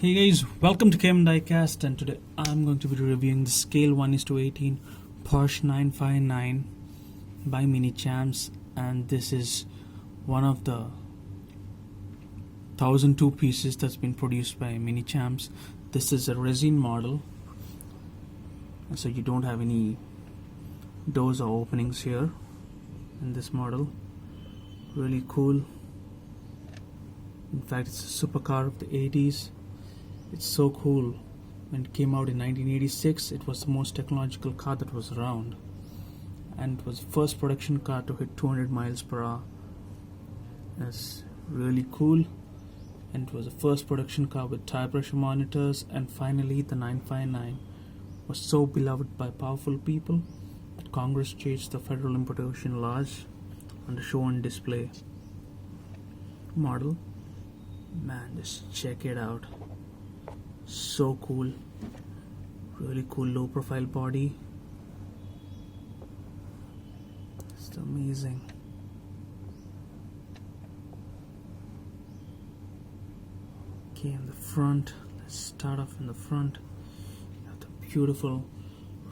Hey guys, welcome to KM Diecast, and today I'm going to be reviewing the scale 1:18 Porsche 959 by Minichamps, and this is one of the 1002 pieces that's been produced by Minichamps. This is a resin model, so you don't have any doors or openings here in this model. Really cool. In fact, it's a supercar of the 80's. It's so cool. When it came out in 1986, it was the most technological car that was around, and it was the first production car to hit 200 miles per hour. That's really cool. And it was the first production car with tire pressure monitors. And finally, the 959 was so beloved by powerful people that Congress changed the federal importation laws on the show and display model. Man, just check it out. So cool. Really cool low profile body. It's amazing. Okay, in the front, let's start off in the front. You have the beautiful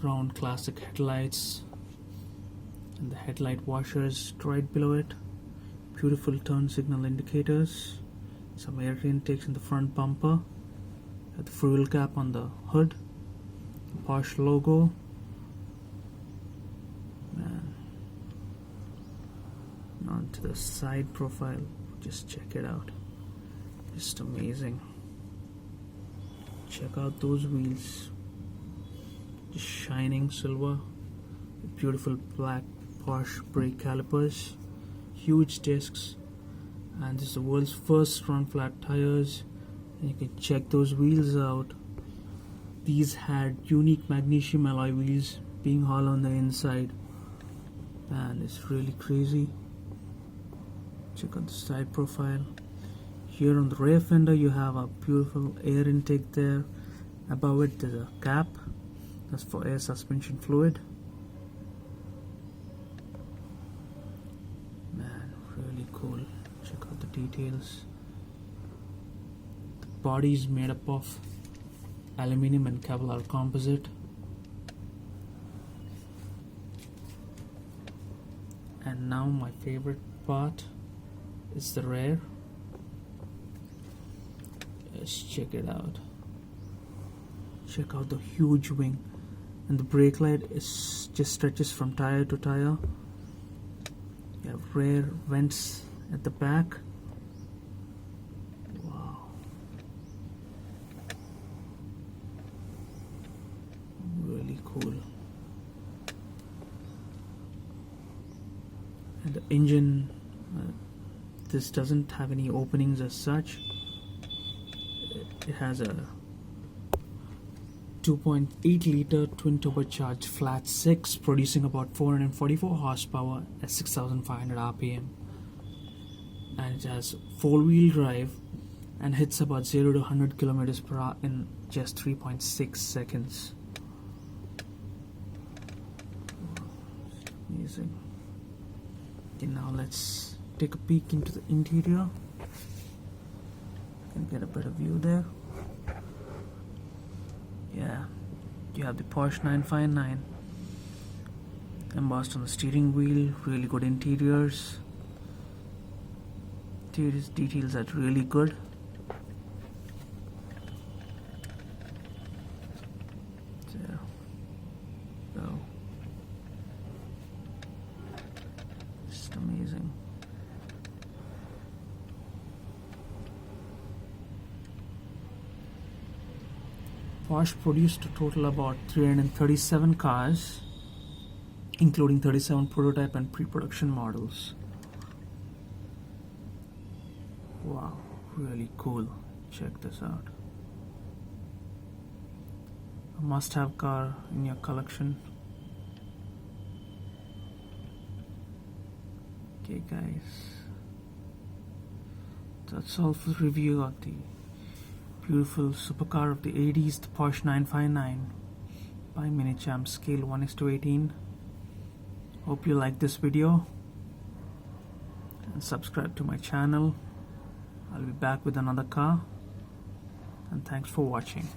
round classic headlights and the headlight washers right below it. Beautiful turn signal indicators. Some air intakes in the front bumper. The fuel cap on the hood. The Porsche logo. Man. On to the side profile. Just check it out. Just amazing. Check out those wheels. Just shining silver. Beautiful black Porsche brake calipers. Huge discs. And this is the world's first run flat tires. And you can check those wheels out. These had unique magnesium alloy wheels being hollow on the inside. Man, it's really crazy. Check out the side profile. Here on the rear fender you have a beautiful air intake there. Above it there's a cap. That's for air suspension fluid. Man, really cool. Check out the details. The body is made up of aluminum and Kevlar composite. And now my favorite part is the rear. Let's check it out. Check out the huge wing, and the brake light is just stretches from tire to tire. You have rear vents at the back. Wow. Really cool. And the engine, this doesn't have any openings as such. It has a 2.8 liter twin turbocharged flat 6 producing about 444 horsepower at 6,500 rpm. And it has 4-wheel drive and hits about 0 to 100 kilometers per hour in just 3.6 seconds. Amazing. Okay, now let's take a peek into the interior. You can get a better view there. Yeah, you have the Porsche 959 embossed on the steering wheel. Really good interiors. Details are really good. There. So, just amazing. Porsche produced a total about 337 cars, including 37 prototype and pre-production models. Wow, really cool. Check this out. A must-have car in your collection. Okay guys, that's all for the review of the beautiful supercar of the 80's, the Porsche 959 by Minichamps, scale 1:18. Hope you like this video and subscribe to my channel. I'll be back with another car. And Thanks for watching.